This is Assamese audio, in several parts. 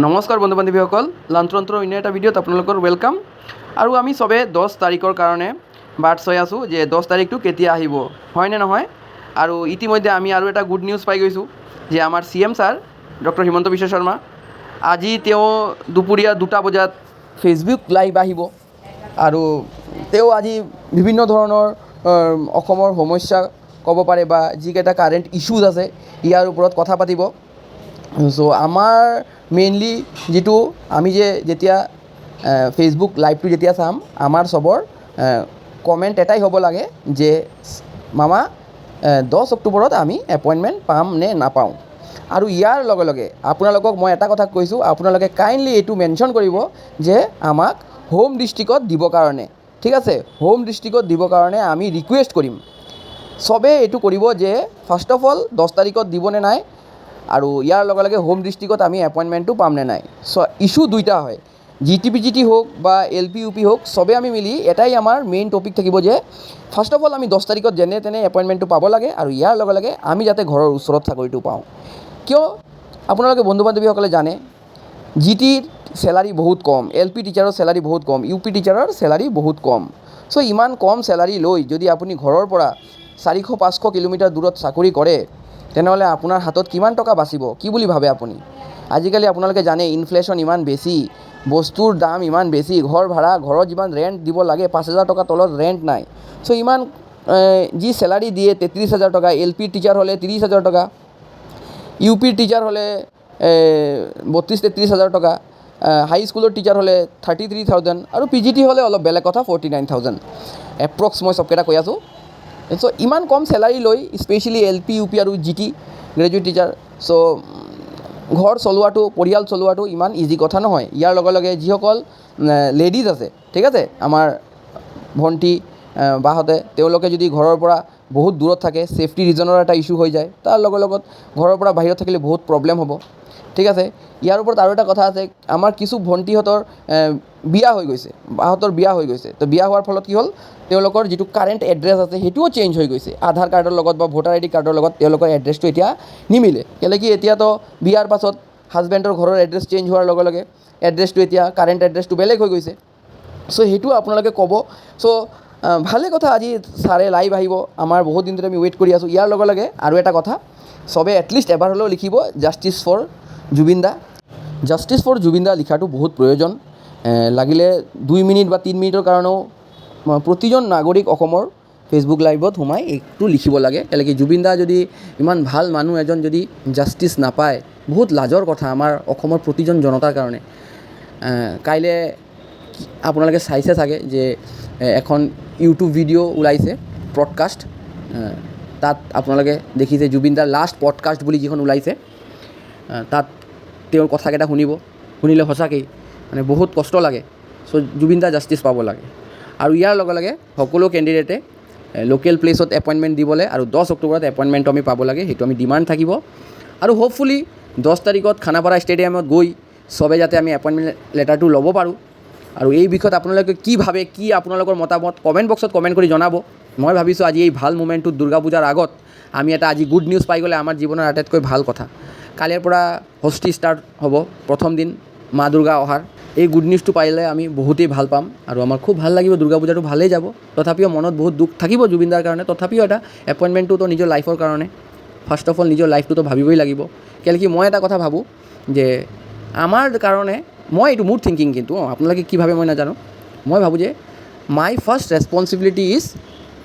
নমস্কাৰ বন্ধু বান্ধৱীসকল, লাঞ্চতন্ত্ৰ অন্য এটা ভিডিঅ'ত আপোনালোকৰ ৱেলকাম। আৰু আমি চবে 10 তাৰিখৰ কাৰণে বাট চাই আছোঁ যে 10 তাৰিখটো কেতিয়া আহিব, হয়নে নহয়। আৰু ইতিমধ্যে আমি আৰু এটা গুড নিউজ পাই গৈছোঁ যে আমাৰ CM sir doctor Himanta Biswa Sarma আজি তেওঁ দুপৰীয়া 2টা বজাত ফেচবুক লাইভ আহিব। আৰু তেওঁ আজি বিভিন্ন ধৰণৰ অসমৰ সমস্যা ক'ব পাৰে বা যিকেইটা কাৰেণ্ট ইছ্যুজ আছে ইয়াৰ ওপৰত কথা পাতিব। চ' আমাৰ মেইনলি যিটো আমি যেতিয়া ফেচবুক লাইভটো যেতিয়া চাম, আমাৰ চবৰ কমেণ্ট এটাই হ'ব লাগে যে মামা 10 অক্টোবৰত আমি এপইণ্টমেণ্ট পাম নে নাপাওঁ। আৰু ইয়াৰ লগে লগে আপোনালোকক মই এটা কথা কৈছোঁ, আপোনালোকে কাইণ্ডলি এইটো মেনশ্যন কৰিব যে আমাক হোম ডিষ্ট্ৰিক্টত দিবৰ কাৰণে, ঠিক আছে, হোম ডিষ্ট্ৰিক্টত দিবৰ কাৰণে আমি ৰিকুৱেষ্ট কৰিম। চবেই এইটো কৰিব যে ফাৰ্ষ্ট অফ অল 10 তাৰিখত দিবনে নাই, আৰু ইয়াৰ লগে লগে হোম ডিষ্ট্ৰিক্টত আমি এপইণ্টমেণ্টটো পাম নে নাই। ইছ্যু দুইটা হয়, GTPGT হওক বা LP UP হওক, চবেই আমি মিলি এটাই আমাৰ মেইন টপিক থাকিব যে ফাৰ্ষ্ট অফ অল আমি 10 তাৰিখত যেনে তেনে এপইণ্টমেণ্টটো পাব লাগে, আৰু ইয়াৰ লগে লগে আমি যাতে ঘৰৰ ওচৰত চাকৰিটো পাওঁ। কিয় আপোনালোকে বন্ধু বান্ধৱীসকলে জানে GTৰ চেলাৰী বহুত কম, LP টিচাৰৰ চেলাৰী বহুত কম, UP টিচাৰৰ চেলাৰী বহুত কম। চ' ইমান কম চেলাৰী লৈ যদি আপুনি ঘৰৰ পৰা 400-500 কিলোমিটাৰ দূৰত চাকৰি কৰে, তেনেহ'লে আপোনাৰ হাতত কিমান টকা বাচিব, কি বুলি ভাবে আপুনি। আজিকালি আপোনালোকে জানে ইনফ্লেশ্যন ইমান বেছি, বস্তুৰ দাম ইমান বেছি, ঘৰ ভাড়া, ঘৰত যিমান ৰেণ্ট দিব লাগে 5,000 টকা তলত ৰেণ্ট নাই। চ' ইমান যি চেলাৰী দিয়ে 33,000 টকা, LP টিচাৰ হ'লে 30,000 টকা, UP টিচাৰ হ'লে 32-33,000 টকা, হাই স্কুলৰ টিচাৰ হ'লে 33,000, আৰু PGT হ'লে অলপ বেলেগ কথা 49,000 এপ্ৰক্স, মই চবকেইটা কৈ আছোঁ। চ' ইমান কম চেলাৰী লৈ স্পেচিয়েলি LP UP আৰু GT গ্ৰেজুৱেট টিচাৰ, চ' ঘৰ চলোৱাটো, পৰিয়াল চলোৱাটো ইমান ইজি কথা নহয়। ইয়াৰ লগে লগে যিসকল লেডিজ আছে, ঠিক আছে, আমাৰ ভণ্টি বাহঁতে, তেওঁলোকে যদি ঘৰৰ পৰা বহুত দূৰত থাকে, ছেফটি ৰিজনৰ এটা ইছ্যু হৈ যায়, তাৰ লগত ঘৰৰ পৰা বাহিৰত থাকিলে বহুত প্ৰব্লেম হ'ব, ঠিক আছে। ইয়াৰ ওপৰত আৰু এটা কথা আছে, আমাৰ কিছু ভণ্টিহঁতৰ বিয়া হৈ গৈছে, বাহঁতৰ বিয়া হৈ গৈছে। তো বিয়া হোৱাৰ ফলত কি হ'ল, তেওঁলোকৰ যিটো কাৰেণ্ট এড্ৰেছ আছে সেইটোও চেঞ্জ হৈ গৈছে। আধাৰ কাৰ্ডৰ লগত বা ভোটাৰ ID কাৰ্ডৰ লগত তেওঁলোকৰ এড্ৰেছটো এতিয়া নিমিলে। কেলৈ কি, এতিয়াতো বিয়াৰ পাছত হাজবেণ্ডৰ ঘৰৰ এড্ৰেছ চেঞ্জ হোৱাৰ লগে লগে এড্ৰেছটো এতিয়া কাৰেণ্ট এড্ৰেছটো বেলেগ হৈ গৈছে। চ' সেইটো আপোনালোকে ক'ব। চ' ভালে কথা, আজি ছাৰে লাইভ আহিব, আমাৰ বহুত দিন ধৰি আমি ৱেইট কৰি আছোঁ। ইয়াৰ লগে লগে আৰু এটা কথা, চবে এটলিষ্ট এবাৰ হ'লেও লিখিব justice for Zubeen da. Justice for Zubeen da লিখাটো বহুত প্ৰয়োজন। লাগিলে 2 মিনিট বা 3 মিনিটৰ কাৰণেও প্ৰতিজন নাগৰিক অসমৰ ফেচবুক লাইভত সোমাই এইটো লিখিব লাগে। কেলৈ কি, জুবিন দা যদি ইমান ভাল মানুহ এজন যদি জাষ্টিছ নাপায়, বহুত লাজৰ কথা আমাৰ অসমৰ প্ৰতিজন জনতাৰ কাৰণে। কাইলৈ আপোনালোকে চাইছে চাগে যে এখন ইউটিউব ভিডিঅ' ওলাইছে, পডকাষ্ট, তাত আপোনালোকে দেখিছে জুবিন দাৰ লাষ্ট পডকাষ্ট বুলি যিখন ওলাইছে, তাত তেওঁৰ কথাকেইটা শুনিলে সঁচাকেই মানে বহুত কষ্ট লাগে। চ' জুবিন দা জাষ্টিছ পাব লাগে। আৰু ইয়াৰ লগে লগে সকলো কেণ্ডিডেটে লোকেল প্লেচত এপইণ্টমেণ্ট দিবলৈ, আৰু 10 অক্টোবৰত এপইণ্টমেণ্টটো আমি পাব লাগে, সেইটো আমি ডিমাণ্ড থাকিব। আৰু হোপফুলি 10 তাৰিখত খানাপাৰা ষ্টেডিয়ামত গৈ চবে যাতে আমি এপইণ্টমেণ্ট লেটাৰটো ল'ব পাৰোঁ। আৰু এই বিষয়ত আপোনালোকে কি ভাবে, কি আপোনালোকৰ মতামত কমেণ্ট বক্সত কমেণ্ট কৰি জনাব। মই ভাবিছোঁ আজি এই ভাল মোমেণ্টটোত, দুৰ্গা পূজাৰ আগত আমি এটা আজি গুড নিউজ পাই গ'লে আমাৰ জীৱনৰ আটাইতকৈ ভাল কথা। কালিৰ পৰা ষষ্ঠী ষ্টাৰ্ট হ'ব, প্ৰথম দিন মা দুৰ্গা অহাৰ। এই গুড নিউজটো পাইলে আমি বহুতেই ভাল পাম, আৰু আমাৰ খুব ভাল লাগিব। দুৰ্গা পূজাটো ভালেই যাব, তথাপিও মনত বহুত দুখ থাকিব জুবিনদাৰ কাৰণে। তথাপিও এটা এপইণ্টমেণ্টটোতো নিজৰ লাইফৰ কাৰণে, ফাৰ্ষ্ট অফ অল নিজৰ লাইফটোতো ভাবিবই লাগিব। কেলৈ কি, মই এটা কথা ভাবোঁ যে আমাৰ কাৰণে, মই এইটো মোৰ থিংকিং, কিন্তু আপোনালোকে কি ভাবে মই নাজানো, মই ভাবোঁ যে my first responsibility is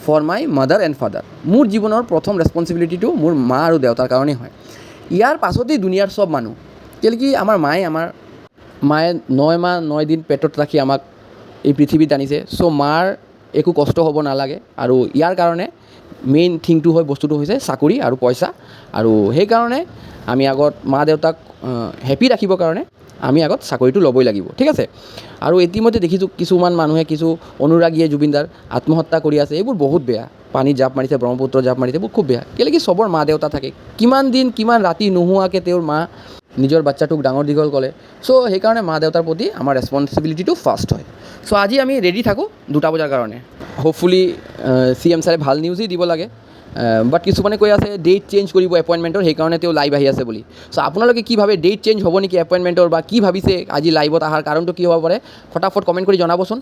for my mother and father. মোৰ জীৱনৰ প্ৰথম ৰেছপনচিবিলিটিটো মোৰ মা আৰু দেউতাৰ কাৰণেই হয়। ইয়াৰ পাছতেই দুনিয়াৰ চব মানুহ। কেলৈ কি, আমাৰ মায়ে 9 মাহ 9 দিন পেটত ৰাখি আমাক এই পৃথিৱীত আনিছে। চ' মাৰ একো কষ্ট হ'ব নালাগে, আৰু ইয়াৰ কাৰণে মেইন থিংটো হয়, বস্তুটো হৈছে চাকৰি আৰু পইচা। আৰু সেইকাৰণে আমি আগত মা দেউতাক হেপী ৰাখিবৰ কাৰণে আমি আগত চাকৰিটো ল'বই লাগিব, ঠিক আছে। আৰু ইতিমধ্যে দেখিছোঁ কিছুমান মানুহে, কিছু অনুৰাগীয়ে জুবিনদাৰ আত্মহত্যা কৰি আছে। এইবোৰ বহুত বেয়া। পানীত জাপ মাৰিছে, ব্ৰহ্মপুত্ৰ জাপ মাৰিছে, এইবোৰ খুব বেয়া। কেলৈ কি, চবৰ মা দেউতা থাকে, কিমান দিন কিমান ৰাতি নোহোৱাকৈ তেওঁৰ মা নিজৰ বাচ্চাটোক ডাঙৰ দীঘল কৰে। চ' সেইকাৰণে মা দেউতাৰ প্ৰতি আমাৰ ৰেছপনচিবিলিটিটো ফাৰ্ষ্ট হয়। চ' আজি আমি ৰেডি থাকোঁ 2টা বজাৰ কাৰণে। হোপফুলি CM ছাৰে ভাল নিউজেই দিব লাগে, বাট কিছুমানে কৈ আছে ডেট চেঞ্জ কৰিব এপইণ্টমেণ্টৰ, সেইকাৰণে তেওঁ লাইভ আহি আছে বুলি। চ' আপোনালোকে কি ভাবে, ডেট চেঞ্জ হ'ব নেকি এপইণ্টমেণ্টৰ, বা কি ভাবিছে আজি লাইভত অহাৰ কাৰণটো কি হ'ব পাৰে, ফটাফট কমেণ্ট কৰি জনাবচোন।